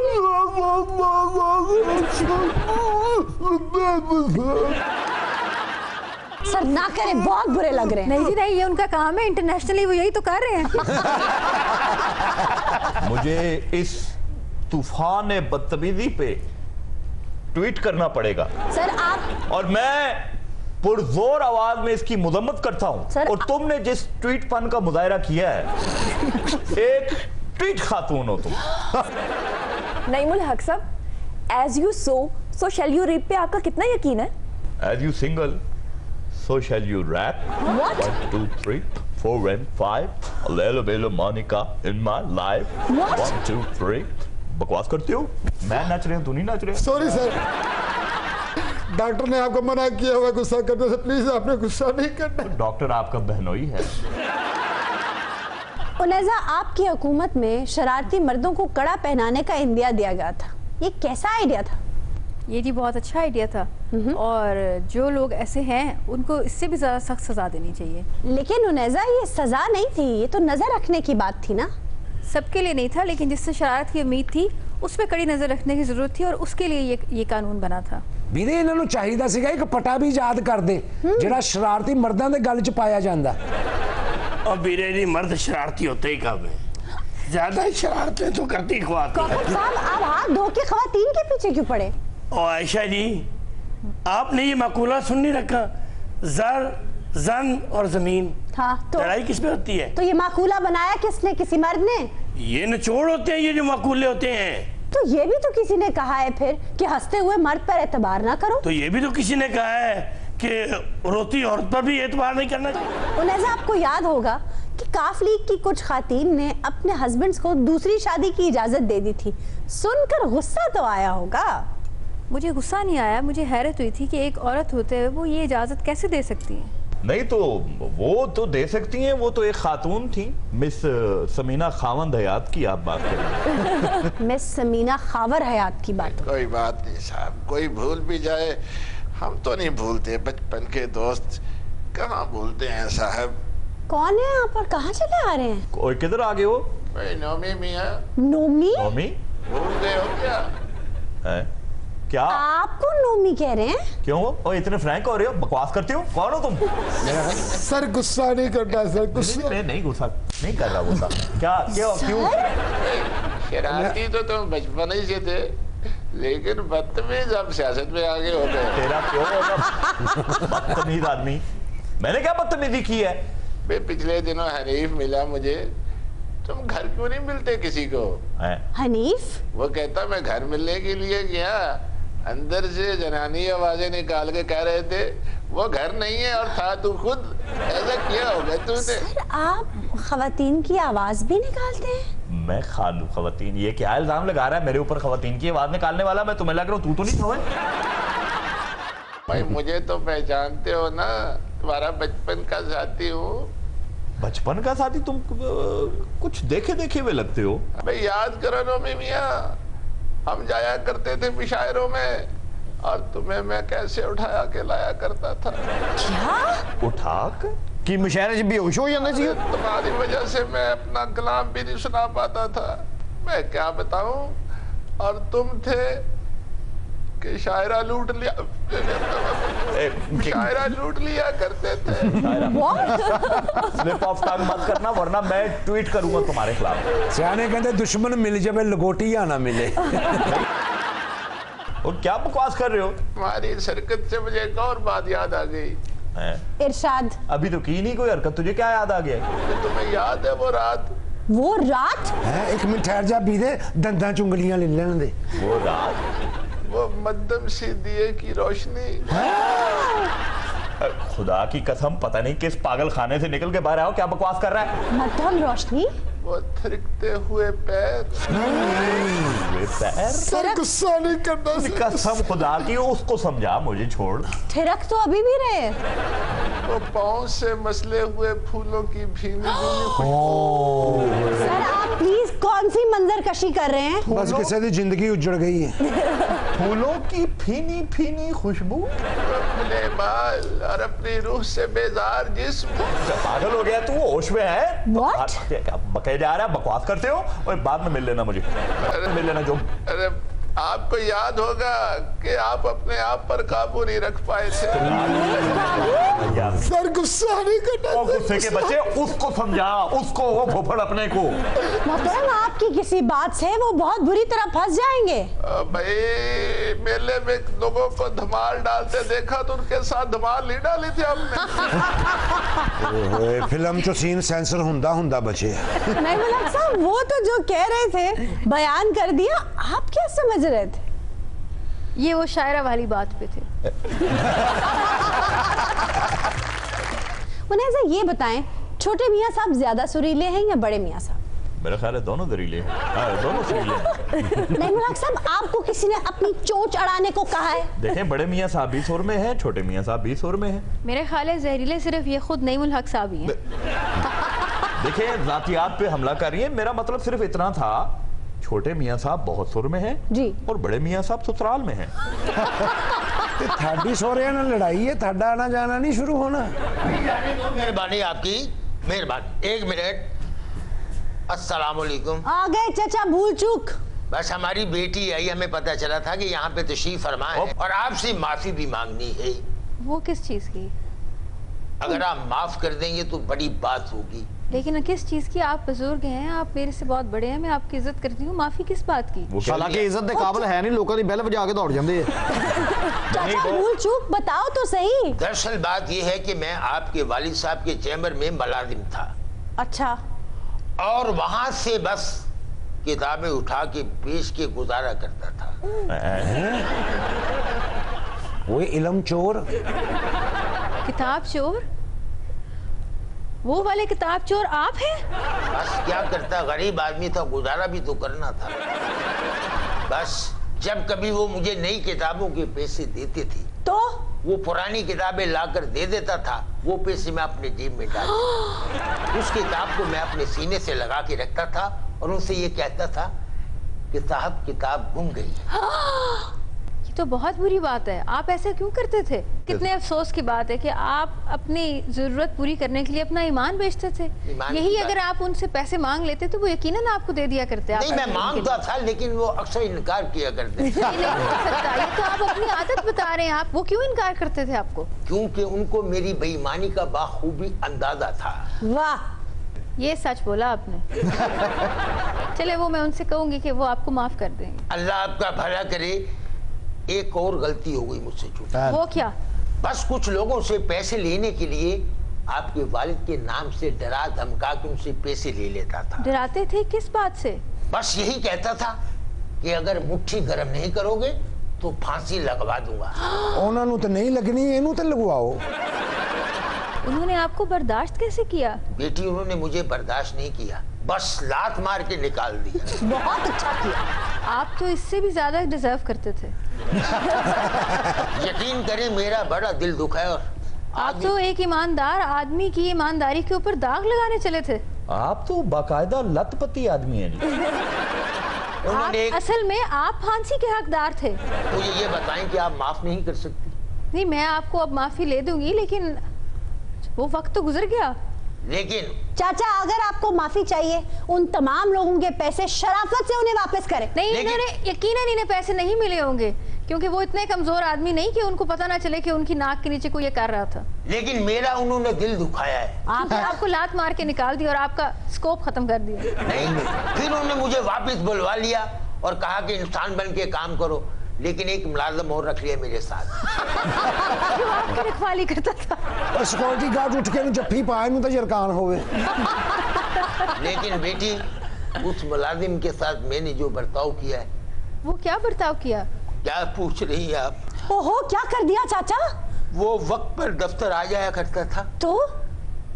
सर ना करें, बहुत बुरे लग रहे हैं। नहीं जी नहीं, ये उनका काम है, इंटरनेशनली वो यही तो कर रहे हैं। मुझे इस तूफान बदतमीजी पे ट्वीट करना पड़ेगा सर आप और मैं पुरजोर आवाज में इसकी मुजम्मत करता हूं। सर, और तुमने जिस ट्वीट फन का मुजाहरा किया है, एक ट्वीट खातून हो तुम। नईमुल हक साहब, as you sow shall you reap पे आपका कितना यकीन है? As you single, so shall you rap. What? 1, 2, 3, 4 and 5. A little bit of Monica in my life. What? 1, 2, 3. बकवास करती हो? मैं नाच रही हूँ, तू नहीं नाच रही? सॉरी सर, डॉक्टर ने आपको मना किया हुआ गुस्सा करने से, प्लीज आपने गुस्सा नहीं करना। डॉक्टर आपका बहनोई है। उनैजा, आपकी हुकूमत में शरारती मर्दों को कड़ा पहनाने का इंदिया दिया गया था, ये कैसा आइडिया था? ये जी बहुत अच्छा आइडिया था और जो लोग ऐसे हैं उनको इससे भी ज़्यादा सख्त सज़ा देनी चाहिए। लेकिन उनैजा, ये सजा नहीं थी, ये तो नजर रखने की बात थी ना। सबके लिए नहीं था, लेकिन जिससे शरारत की उम्मीद थी उस पर कड़ी नज़र रखने की ज़रूरत थी और उसके लिए ये कानून बना था। ਵੀਰੇ ਇਹਨਾਂ ਨੂੰ ਚਾਹੀਦਾ ਸੀਗਾ ਇੱਕ ਪਟਾ ਵੀ ਯਾਦ ਕਰਦੇ ਜਿਹੜਾ ਸ਼ਰਾਰਤੀ ਮਰਦਾਂ ਦੇ ਗਲ 'ਚ ਪਾਇਆ ਜਾਂਦਾ। और बीरे जी मर्द शरारती होते ही कम है, ज्यादा शरारतें तो करती ख्वातीन। कौकब साहब, आप हाथ धो के खवातीन के पीछे क्यों पड़े? और आयशा जी, आपने ये मकूला सुन नहीं रखा, जर जन और जमीन हाँ, तो लड़ाई किस पे होती है? तो ये माकूला बनाया किसने? किसी मर्द ने? ये निचोड़ होते हैं, ये जो मकूले होते हैं। तो ये भी तो किसी ने कहा है फिर कि हंसते हुए मर्द पर एतबार ना करो। तो ये भी तो किसी ने कहा है कि रोती औरत पर भी एतबार नहीं करना चाहिए। उनैजा, आपको याद होगा कि काफ लीग की कुछ खातीन ने अपने हस्बैंड्स को दूसरी शादी की इजाजत दे दी थी। सुनकर गुस्सा तो आया होगा। मुझे गुस्सा नहीं आया, मुझे हैरत हुई थी कि एक औरत होते हुए वो ये इजाज़त कैसे दे सकती है। नहीं तो वो तो दे सकती हैं, वो तो एक खातून थी, मिस समीना खावंद हयात की आप बात करें। मिस समीना खावर हयात की बात। कोई बात नहीं साहब, कोई भूल भी जाए हम तो नहीं भूलते, बचपन के दोस्त कहाँ भूलते हैं साहब। कौन है आप और कहाँ चले आ रहे हैं? और किधर आ गए हो? भाई नोमी मियाँ। नोमी? नोमी? भूल गए हो क्या? है? क्या? आपको नोमी कह रहे हैं? क्यों? और इतने फ्रैंक हो रहे हो, बकवास करते हो? कौन हो तुम? सर गुस्सा नहीं करना सर, गुस्सा नहीं गुस्सा नहीं कर रहा गुस्सा। क्या क्यों? शरारती तो तुम बचपन ही से थे, लेकिन बदतमीज अब सियासत में आगे हो गए। तेरा क्यों होगा बदतमीज आदमी? मैंने क्या बदतमीजी की है? बे पिछले दिनों हनीफ मिला मुझे, तुम घर क्यों नहीं मिलते किसी को? हनीफ? वो कहता मैं घर मिलने के लिए गया, अंदर से जनानी आवाजें निकाल के कह रहे थे वो घर नहीं है और था तू खुद। ऐसा किया होगा तूने? सर, आप खवातीन की आवाज भी निकालते हैं? मैं खालू खवातीन? ये क्या इल्जाम लगा रहा है मेरे ऊपर खवातीन की आवाज निकालने वाला? मैं तुम्हें लग रहा हूँ तू तो नहीं था भाई? मुझे तो पहचानते हो ना, तुम्हारा बचपन का साथी हूँ। बचपन का साथी? तुम कुछ देखे देखे हुए लगते हो। भाई याद करो नोमी मियाँ, हम जाया करते थे मुशायरों में और तुम्हें मैं कैसे उठाया के लाया करता था। क्या? उठा कि मुशायरे से बेहोश हो जाना चाहिए। तुम्हारी वजह से मैं अपना कलाम भी नहीं सुना पाता था, मैं क्या बताऊं। और तुम थे कि शायरा लूट लिया, शायरा लूट लिया करते थे। स्लिप ऑफ टंग मत करना वरना मैं ट्वीट करूंगा तुम्हारे खिलाफ। सियाने कहते दुश्मन मिल जाए लंगोटिया ना मिले। और क्या बकवास कर रहे हो? तुम्हारी शरकत से मुझे एक और बात याद आ गई। इरशाद, अभी तो की नहीं कोई हरकत, तुझे क्या याद आ गया? तुम्हें याद है वो रात? वो रात? एक मिनट ठहर जा बीदे, दंदा चुंगलियां ले लेने दे। वो रात? वो मध्यम सी दिए की रोशनी। खुदा की कसम पता नहीं किस पागल खाने से निकल के बाहर आओ, क्या बकवास कर रहा है? मध्यम रोशनी? वो थिरकते हुए पैर। सर गुस्सा नहीं करना। कसम खुदा की, उसको समझा, मुझे छोड़। थिरक तो अभी भी रहे। वो पाँव से मसले हुए फूलों की भीनी भीनी खुशबू। सर आप प्लीज कौन सी मंजर कशी कर रहे हैं? बस किसी की जिंदगी उजड़ गई है। फूलों की भीनी भीनी खुशबू, अपने बाल और अपनी रूह से बेजार जिस्म। पागल हो गया तू? होश में है? What? बके जा रहा है, बकवास करते हो। और बाद में मिल लेना मुझे, मिल लेना जो। अरे आपको याद होगा कि आप अपने आप पर काबू नहीं रख पाए थे। सर गुस्सा नहीं करना। गुस्से के बच्चे उसको समझा, उसको, वो फुफड़ अपने को। मोहतरम आपकी किसी बात से वो बहुत बुरी तरह फंस जाएंगे। भाई मेले में लोगों को धमाल डालते देखा तो उनके साथ धमाल नहीं डाली थी आपने। फिल्म चो सीन सेंसर हुंदा बचे। नहीं मुल्क साहब, वो तो जो कह रहे थे बयान कर दिया, आप क्या समझ रहे थे? ये वो शायरा वाली बात पे थे। उन्हें ऐसा ये बताएं, छोटे मियाँ साहब ज्यादा सुरीले हैं या बड़े मियाँ साहब? मेरा ख्याल है दोनों दरीले हैं। दोनों सुरीले हैं। नहीं मुल्क साहब, आपको किसी ने अपनी चोंच अड़ाने को कहा है? देखें, बड़े मियाँ साहब भी सुर में हैं, छोटे मियाँ साहब भी सुर में हैं। मेरे ख्याल है जहरीले सिर्फ ये खुद नईमुल हक साहब ही हैं। देखिए, जातियात पे हमला कर रही है। मेरा मतलब सिर्फ इतना था, छोटे मियाँ साहब बहुत सुर में हैं जी, और बड़े मियाँ साहब ससुराल में हैं। थाडी सोरे ना लड़ाई है, थाडा आना जाना नहीं शुरू होना। मेहरबानी आपकी, मेहरबानी। एक मिनट। अस्सलाम वालेकुम। आ गए चाचा, भूल चूक। बस हमारी बेटी आई, हमें पता चला था कि यहाँ पे तशरीफ फरमा है और आपसे माफी भी मांगनी है। वो किस चीज की? अगर आप माफ कर देंगे तो बड़ी बात होगी। लेकिन किस चीज की? आप बुजुर्ग हैं, आप मेरे से बहुत बड़े हैं, मैं आपकी इज्जत करती हूँ। माफी किस बात की? हालांकि इज्जत के काबिल है नहीं, लोगों की बेल बजा के दौड़ जाते हैं। चाचा भूल चूक बताओ तो सही। दरअसल बात यह है कि मैं आपके वालिद साहब के चैम्बर में मुलाजिम था। अच्छा। और वहां से बस किताबें उठा के बेच के गुजारा करता था। वो इल्म चोर, किताब चोर? वो वाले किताब चोर आप हैं? बस क्या करता, गरीब आदमी था, गुजारा भी तो करना था। बस जब कभी वो मुझे नई किताबों के पैसे देते थे तो वो पुरानी किताबें लाकर दे देता था। वो पैसे मैं अपने जेब में डाल देता। उस किताब को मैं अपने सीने से लगा के रखता था और उनसे ये कहता था कि साहब किताब गुम गई। ये तो बहुत बुरी बात है। आप ऐसे क्यों करते थे? कितने अफसोस की बात है कि आप अपनी जरूरत पूरी करने के लिए अपना ईमान बेचते थे। यही अगर आप उनसे पैसे मांग लेते तो वो यकीनन आपको दे दिया करते। नहीं, मैं मांगता था लेकिन वो अक्सर इनकार किया करते। ये तो आप अपनी आदत बता रहे हैं। आप वो क्यों इनकार करते थे आपको? क्योंकि उनको मेरी बेईमानी का बाखूबी अंदाजा था। वाह, ये सच बोला आपने। चले वो मैं उनसे कहूंगी कि वो आपको माफ कर देंगे। अल्लाह आपका भला करे। एक और गलती हो गई मुझसे छूटी। वो क्या? बस कुछ लोगों से पैसे लेने के लिए आपके वालिद के नाम से डरा धमका के उनसे पैसे ले लेता था। डराते थे किस बात से? बस यही कहता था कि अगर मुट्ठी गर्म नहीं करोगे तो फांसी लगवा दूंगा। उन्होंने तो नहीं लगनी, इन्हों तो लगवाओ। उन्होंने आपको बर्दाश्त कैसे किया? बेटी उन्होंने मुझे बर्दाश्त नहीं किया, बस लात मार के निकाल दिया। बहुत अच्छा किया। आप तो इससे भी ज्यादा डिजर्व करते थे। यकीन करें मेरा बड़ा दिल दुखा है। और आप तो एक ईमानदार आदमी की ईमानदारी के ऊपर दाग लगाने चले थे। आप तो बाकायदा लतपति आदमी हैं। असल में आप फांसी के हकदार थे। मुझे ये बताएं कि आप माफ नहीं कर सकती? नहीं, मैं आपको अब माफी ले दूंगी, लेकिन वो वक्त तो गुजर गया। लेकिन चाचा अगर आपको माफी चाहिए, उन तमाम लोगों के पैसे शराफत से उन्हें वापस करें। नहीं, इन्होंने यकीनन इन्हें पैसे नहीं मिले होंगे, क्योंकि वो इतने कमजोर आदमी नहीं कि उनको पता ना चले कि उनकी नाक के नीचे कोई ये कर रहा था। लेकिन मेरा उन्होंने दिल दुखाया है। आपको लात मार के निकाल दिया और आपका स्कोप खत्म कर दिया। नहीं, फिर उन्होंने मुझे वापस बुलवा लिया और कहा कि इंसान बन के काम करो, लेकिन एक मुलाजिम और रख लिया मेरे साथ। जो आपकी रखवाली करता था। सिक्योरिटी गार्ड उठ के जफ्फी पाए तो यरकान होवे। लेकिन बेटी उस मुलाजिम के साथ मैंने जो बर्ताव किया है। वो क्या बर्ताव किया? क्या पूछ रही है आप? ओहो, क्या कर दिया चाचा? वो वक्त पर दफ्तर आ जाया करता था तो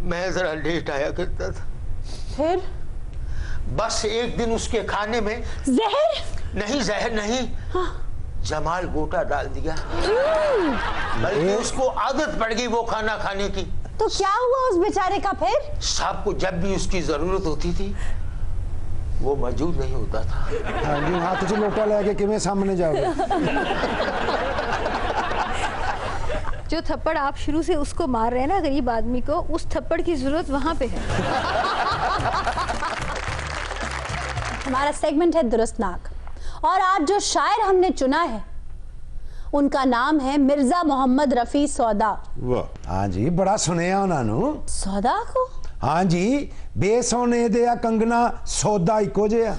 मैं जरा लेट आया करता था। फिर बस एक दिन उसके खाने में जहर नहीं जमाल गोटा डाल दिया। बल्कि उसको आदत पड़ गई वो खाना खाने की। तो क्या हुआ उस बेचारे का फिर? साहब को जब भी उसकी जरूरत होती थी वो मौजूद नहीं होता था। हाँ जी, हाथ से लोटा लेके किवें सामने जाओगे? जो थप्पड़ आप शुरू से उसको मार रहे हैं ना, गरीब आदमी को, उस थप्पड़ की जरूरत वहां पे है। हमारा सेगमेंट है दुरुस्त नाक, और आज जो शायर हमने चुना है उनका नाम है मिर्जा मोहम्मद रफी सौदा। हाँ जी, बड़ा सुनिया उन्होंने सौदा को। हाँ जी, बेसोने दिया कंगना सौदा इको जिहा।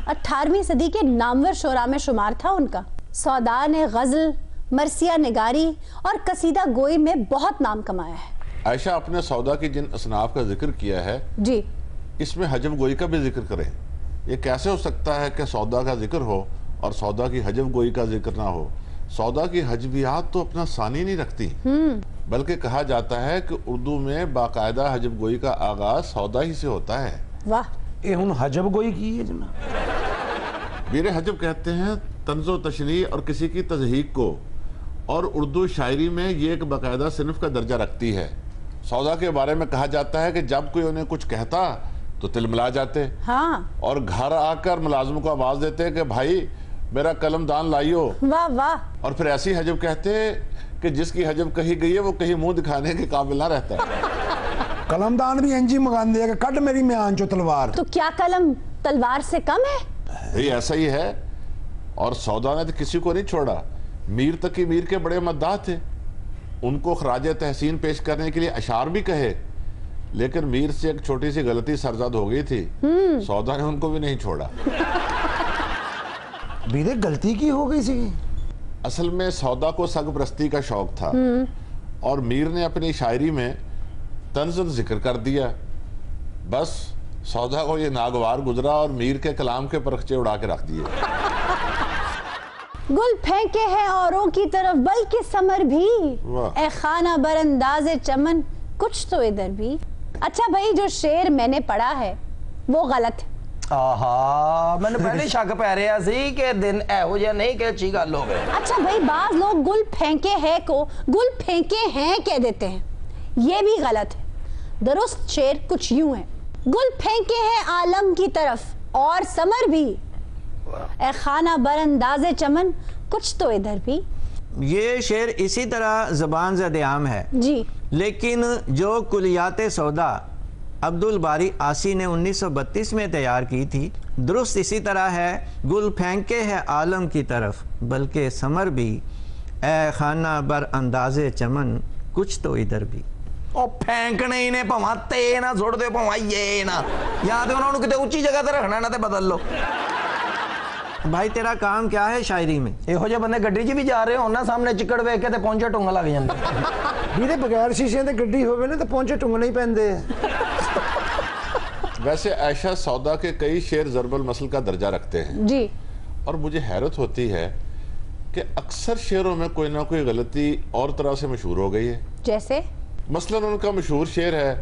18वीं सदी के नामवर शोरा में शुमार था उनका। सौदा ने गजल, मरसिया निगारी और कसीदा गोई में बहुत नाम कमाया है। आयशा, अपने सौदा की जिन असनाफ का जिक्र किया है जी, इसमें हजब गोई का भी जिक्र करें। ये कैसे हो सकता है कि सौदा का जिक्र हो और सौदा की हजब गोई का जिक्र ना हो? सौदा की हजबियात तो अपना सानी नहीं रखती, बल्कि कहा जाता है कि उर्दू में बाकायदा हजब गोई का आगाज सौदा ही से होता है। वाह, ये हुन हजब गोई की है जना। वीर हजब कहते हैं तंज़ो तशरीह और किसी की तज़हीक को, और उर्दू शायरी में ये एक बाकायदा सिनफ का दर्जा रखती है। सौदा के बारे में कहा जाता है कि जब कोई उन्हें कुछ कहता तो तिलमिला जाते, हाँ, और घर आकर मुलाजिम को आवाज देते कि भाई मेरा कलमदान लाइयो। वाह वाह। और फिर ऐसी हजब कहते कि जिसकी हजब कही गई है वो कहीं मुंह दिखाने के काबिल ना रहता है। कलमदान भी इंजी मगान दिया कि कट मेरी म्यान चो तलवार। तो क्या कलम तलवार से कम है? ये ऐसा ही है। और सौदा ने तो किसी को नहीं छोड़ा। मीर तकी मीर के बड़े मद्दाह थे, उनको खराज तहसीन पेश करने के लिए अशार भी कहे, लेकिन मीर से एक छोटी सी गलती सरजद हो गई थी, सौदा ने उनको भी नहीं छोड़ा। बीरे गलती की हो गई सी? असल में सौदा को सरपरस्ती का शौक था और मीर ने अपनी शायरी में तंज़ जिक्र कर दिया। बस सौदा को ये नागवार गुजरा और मीर के कलाम के परखचे उड़ा के रख दिए। गुल फेंके हैं औरों की तरफ बल्कि समर भी, ए खाना बरंदाज़े चमन कुछ तो इधर भी। अच्छा भाई, जो शेर मैंने पढ़ा है वो गलत है। आहा, मैंने पहले शक पै रहा सी कि दिन एहो जिहा नहीं कि अच्छी गल हो गई। अच्छा भाई, बाज लोग गुल फेंके हैं को गुल फेंके हैं कह देते हैं, ये भी गलत है। दुरुस्त शेर कुछ यूं है, गुल फेंके हैं आलम की तरफ और समर भी, ए खाना बरंदाज़े चमन कुछ तो इधर भी। ये शेर इसी तरह ज़बान ज़द आम है जी, लेकिन जो कुलियाते सौदा अब्दुल बारी आसी ने 1932 में तैयार की थी, दुरुस्त इसी तरह है, गुल फेंके है आलम की तरफ बल्कि समर भी, ए खाना बर अंदाज़े चमन कुछ तो इधर भी। ਉਹ ਫੈਂਕਣੇ ਹੀ ਨੇ ਭਾਵਾਂ ਤੇ ਨਾ ਸੁੱਟ ਦਿਓ ਭਾਵਾਂ ਇਹ ਨਾ ਜਾਂ ਤੇ ਉਹਨਾਂ ਨੂੰ ਕਿਤੇ ਉੱਚੀ ਜਗ੍ਹਾ ਤੇ ਰੱਖਣਾ ਨਾ ਤੇ ਬਦਲ ਲਓ। भाई तेरा काम क्या है शायरी में? ਇਹੋ ਜਿਹੇ ਬੰਦੇ ਗੱਡੀ 'ਚ ਵੀ ਜਾ ਰਹੇ ਹੋਣ ਨਾ, ਸਾਹਮਣੇ ਚਿੱਕੜ ਵੇਖ ਕੇ ਤੇ ਪਹੁੰਚੇ ਟੁੰਗ ਲੱਗ ਜਾਂਦੇ। ਵੀਰੇ ਬਗੈਰ ਸ਼ੀਸ਼ੇ ਤੇ ਗੱਡੀ ਹੋਵੇ ਨਾ ਤੇ ਪਹੁੰਚੇ ਟੁੰਗਣੇ ਹੀ ਪੈਂਦੇ ਆ। वैसे आयशा, सौदा के कई शेर ज़रबुल मसल का दर्जा रखते हैं जी, और मुझे हैरत होती है कि अक्सर शेरों में कोई ना कोई गलती और तरह से मशहूर हो गई है। जैसे मसलन उनका मशहूर शेर है,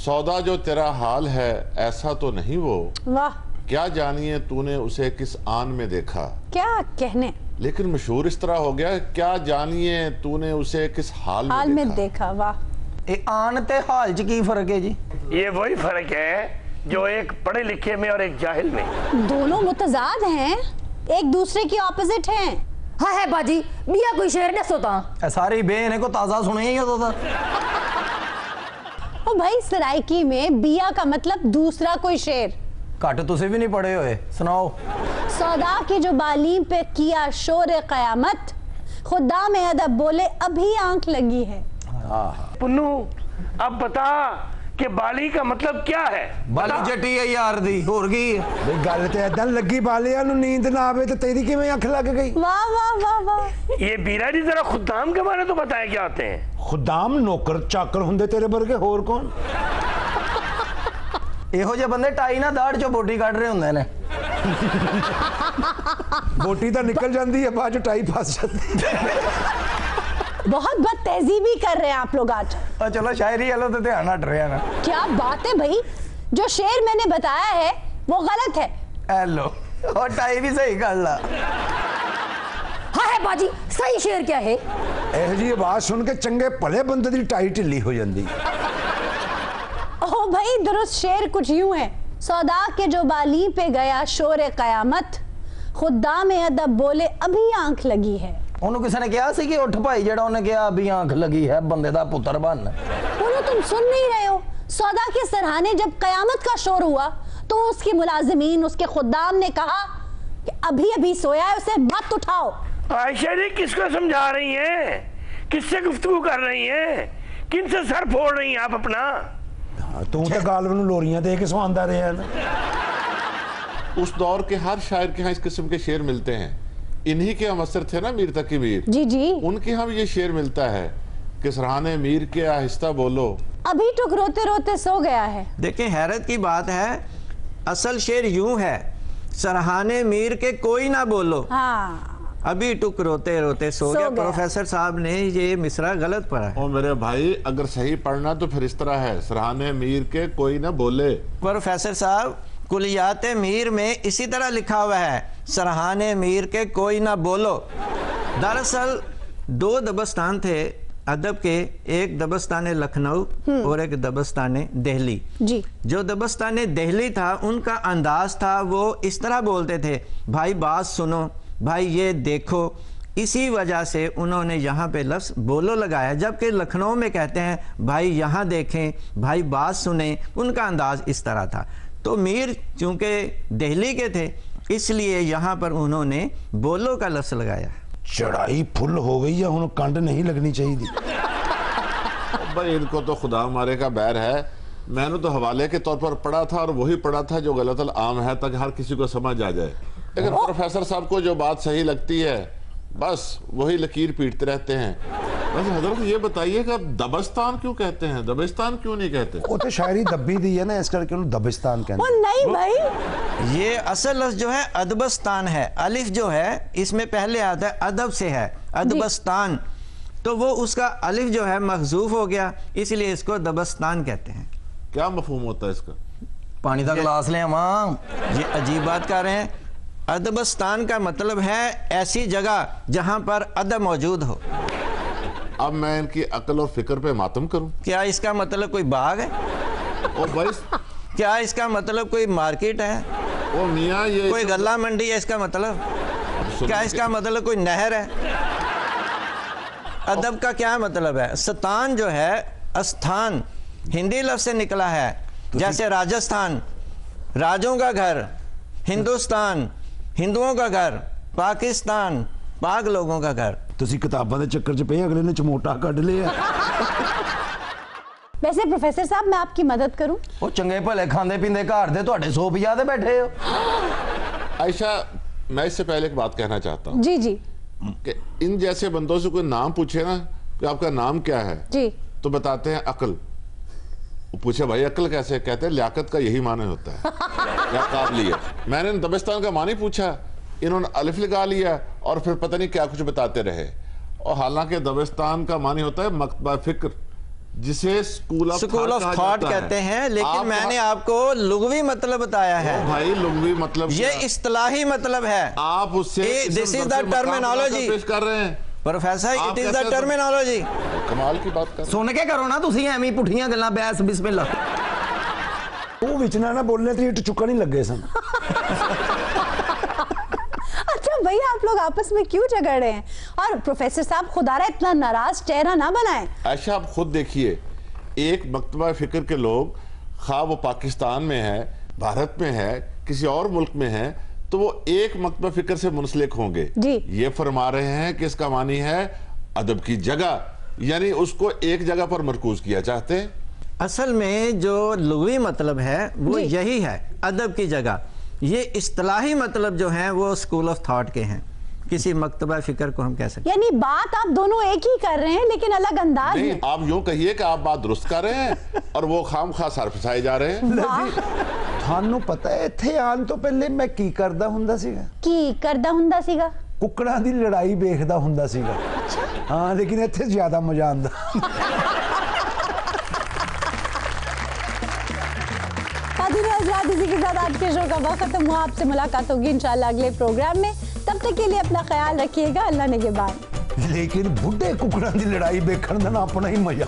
सौदा जो तेरा हाल है ऐसा तो नहीं वो, वाह, क्या जानिए तूने उसे किस आन में देखा। क्या कहने, लेकिन मशहूर इस तरह हो गया, क्या जानिए तूने उसे किस हाल में देखा। वाह। ये आन ते हाल च की फर्क है जी? ये वही फर्क है जो एक पढ़े लिखे में और एक जाहिल में। दोनों मुतजाद हैं, एक दूसरे की ऑपोजिट हैं। हाँ है बाजी, बिया कोई शेर दसो ता। सारी बेन को ताजा सुने ही होता था। ओ भाई, सराइकी में बिया का मतलब दूसरा कोई शेर। घट तुसे भी नहीं पढ़े हुए, सुनाओ। सौदा की जो बालीम पे किया शोर कयामत, खुदा में अदब बोले अभी आंख लगी है। पुन्नू, अब बता कि बाली का मतलब क्या है? बाली जटी है यार दी, होर की भाई गल ते ऐदां लगी बालिया नु नींद ना आवे ते तेरी किवें अख लग गई? वाह वाह वाह वाह। ये बीरा जी जरा खुदाम के बारे तो बताएं क्या आते हैं? खुदाम नौकर चाकर हुंदे तेरे वर्गे, होर कौन? ਇਹੋ ਜਿਹੇ ਬੰਦੇ ਟਾਈ ਨਾ ਦਾੜ ਚੋਂ ਬੋਟੀ ਕੱਢ ਰਹੇ ਹੁੰਦੇ ਨੇ। ਬੋਟੀ ਤਾਂ ਨਿਕਲ ਜਾਂਦੀ ਹੈ, ਬਾਅਦ ਚ ਟਾਈ ਫਸ ਜਾਂਦੀ ਹੈ। बहुत बद तहजीबी कर रहे हैं आप लोग आज। चलो शायरी वालों तो ध्यान हट रहे हैं ना। क्या बात है भाई, जो शेर मैंने बताया है वो गलत है। हेलो, और टाई भी सही कर ला। हाँ है बाजी, सही शेर क्या है? ਇਹੋ जी आवाज सुन के चंगे भले बंदे दी टाई ढिल्ली हो जाती। ओ भाई, दुरुस्त शेर कुछ यूं है, सौदा के जो बाली पे गया शोर कयामत, खुदा में अदब बोले अभी आंख लगी है। ਉਹਨੂੰ ਕਿਸੇ ਨੇ ਕਿਹਾ ਸੀ ਕਿ ਉੱਠ ਭਾਈ, ਜਿਹੜਾ ਉਹਨੇ ਕਿਹਾ ਅਭੀ आंख लगी है, बंदे दा पुत्र बन। तुम सुन नहीं रहे हो? सौदा के सरहाने जब कयामत का शोर हुआ तो उसके मुलाजिमीन, उसके खुद्दाम ने कहा कि अभी अभी सोया है, उसे मत उठाओ। आयशा जी किसको समझा रही हैं? किससे गुफ्तगू कर रही हैं? किनसे सर फोड़ रही हैं आप अपना? तू तो गाल में लोरियां दे के सुनाता रहे हैं। उस दौर के हर शायर के यहाँ इस किस्म के शेर मिलते हैं। इन्हीं के अमसर थे ना मीर तकी मीर, जी जी, उनके यहाँ भी ये शेर मिलता है कि सरहाने मीर के आहिस्ता बोलो, अभी टुक रोते रोते सो गया है। देखिए हैरत की बात है, असल शेर यूं है, सरहाने मीर के कोई ना बोलो, हाँ, अभी टुक रोते रोते सो गया। प्रोफेसर साहब ने ये मिसरा गलत पढ़ा है। ओ मेरे भाई, अगर सही पढ़ना तो फिर इस तरह है, सरहाने मीर के कोई ना बोले। प्रोफेसर साहब, कुलियात मीर में इसी तरह लिखा हुआ है, सरहाने मीर के कोई ना बोलो। दरअसल दो दबस्तान थे अदब के, एक दबस्तान लखनऊ और एक दबस्तान दिल्ली। जी, जो दबस्तान दिल्ली था उनका अंदाज था, वो इस तरह बोलते थे, भाई बात सुनो, भाई ये देखो। इसी वजह से उन्होंने यहाँ पे लफ्ज़ बोलो लगाया। जबकि लखनऊ में कहते हैं भाई यहाँ देखें, भाई बात सुने, उनका अंदाज इस तरह था। तो मीर चूंकि दिल्ली के थे इसलिए यहाँ पर उन्होंने बोलो का लफ्ज़ लगाया। चढ़ाई फुल हो गई है, उन्हें कंड नहीं लगनी चाहिए थी। भाई इनको तो खुदा मारे का बैर है। मैंने तो हवाले के तौर पर पढ़ा था और वही पढ़ा था जो गलत आम है, ताकि हर किसी को समझ आ जाए। लेकिन प्रोफेसर साहब को जो बात सही लगती है बस वही लकीर पीटते रहते हैं। बस हजरत ये बताइए कि आप दबस्तान क्यों कहते हैं, दबिस्तान क्यों नहीं कहते? वो तो शायरी दब्बी दी है ना, इस करके उन्हें दबिस्तान कहते हैं। नहीं भाई, ये असल लफ्ज़ जो है अदबस्तान है। अलिफ जो है इसमें पहले आता है अदब से है, अदबस्तान, तो वो उसका अलिफ जो है महजूफ हो गया, इसलिए इसको दबस्तान कहते हैं। क्या मफहूम होता है इसका? पानी का गिलास ले मां, ये अजीब बात कर रहे हैं। अदबस्तान का मतलब है ऐसी जगह जहां पर अदब मौजूद हो। अब मैं इनकी अक्ल और फिक्र पे मातम करूं? क्या इसका मतलब कोई बाग है? ओ भाई, क्या इसका मतलब कोई मार्केट है? ओ मियां, ये कोई गल्ला मंडी है इसका मतलब? क्या इसका मतलब कोई नहर है? अदब का क्या मतलब है? स्तान जो है स्थान हिंदी लफ्ज़ से निकला है, जैसे राजस्थान राजों का घर, हिंदुस्तान हिंदुओं का घर, पाकिस्तान पाक लोगों का घर। तुसी किताबां दे चक्कर च पे, अगले ने चमोटा कढ लिया। वैसे प्रोफेसर साहब मैं आपकी मदद करूं? वो चंगे भले खांदे पींदे घर दे तुहाडे सोफिया ते बैठे हो। आयशा, मैं इससे पहले एक बात कहना चाहता हूँ। जी जी, कि इन जैसे बंदों से कोई नाम पूछे ना कि आपका नाम क्या है, जी, तो बताते हैं अक्ल। पूछे भाई अक्ल कैसे, कहते हैं लियाकत का यही माने होता है या काबिलियत। मैंने दबिस्तान का मानी पूछा, इन्होंने अलिफ लगा लिया और फिर पता नहीं क्या कुछ बताते रहे। और हालांकि दबिस्तान का मानी होता है मकतबा फिक्र, जिसे स्कूल ऑफ थॉट कहते हैं। लेकिन मैंने आपको लुगवी मतलब बताया है। भाई लुगवी मतलब ये इस्तिलाही मतलब है। आप उससे दिस इज द टर्मिनोलॉजी पेश कर रहे हैं professor, it is the terminology. कमाल की बात कर, सुन के करो ना तुसी एवें पुठियां गल्लां, बैस बिस्मिल्लाह। वो विचना ना बोलने तो ये चुका नहीं लगे सन। अच्छा भैया, आप लोग आपस में क्यों झगड़ रहे हैं? और प्रोफेसर साहब खुदारा इतना नाराज चेहरा ना बनाएं। अच्छा आप खुद देखिए, एक मकतबा फिक्र के लोग, खा वो पाकिस्तान में है, भारत में है, किसी और मुल्क में है, तो वो एक मकतबा फिक्र से मुंसलिक होंगे। ये फरमा रहे हैं कि इसका मानी है अदब की जगह, यानी उसको एक जगह पर मरकूज किया चाहते हैं। असल में जो लुग़वी मतलब है वो यही है, अदब की जगह। ये इस्तिलाही मतलब जो है वो स्कूल ऑफ थॉट के हैं, किसी मकतबा फिक्र को हम कह सकते हैं। यानी बात आप दोनों एक ही कर रहे हैं लेकिन अलग अंदाज में। आप यूं कहिए कि आप बात दुरुस्त कर रहे हैं और वो खामखा सर फसाए जा रहे हैं। थानू पता है इत्थे आन तो पहले मैं की करदा हुंदा सीगा? की करदा हुंदा सीगा? कुकड़ा दी लड़ाई देखदा हुंदा सीगा। हाँ, लेकिन इत्थे ज्यादा मजा आंदा। इसी के साथ आज के शो का वक्त खत्म हुआ। आपसे मुलाकात होगी इंशाल्लाह अगले प्रोग्राम में। तब तक के लिए अपना ख्याल रखिएगा। अल्लाह ने के बाद। लेकिन बुढ़े कुकड़ा दी लड़ाई देखने का अपना ही मजा।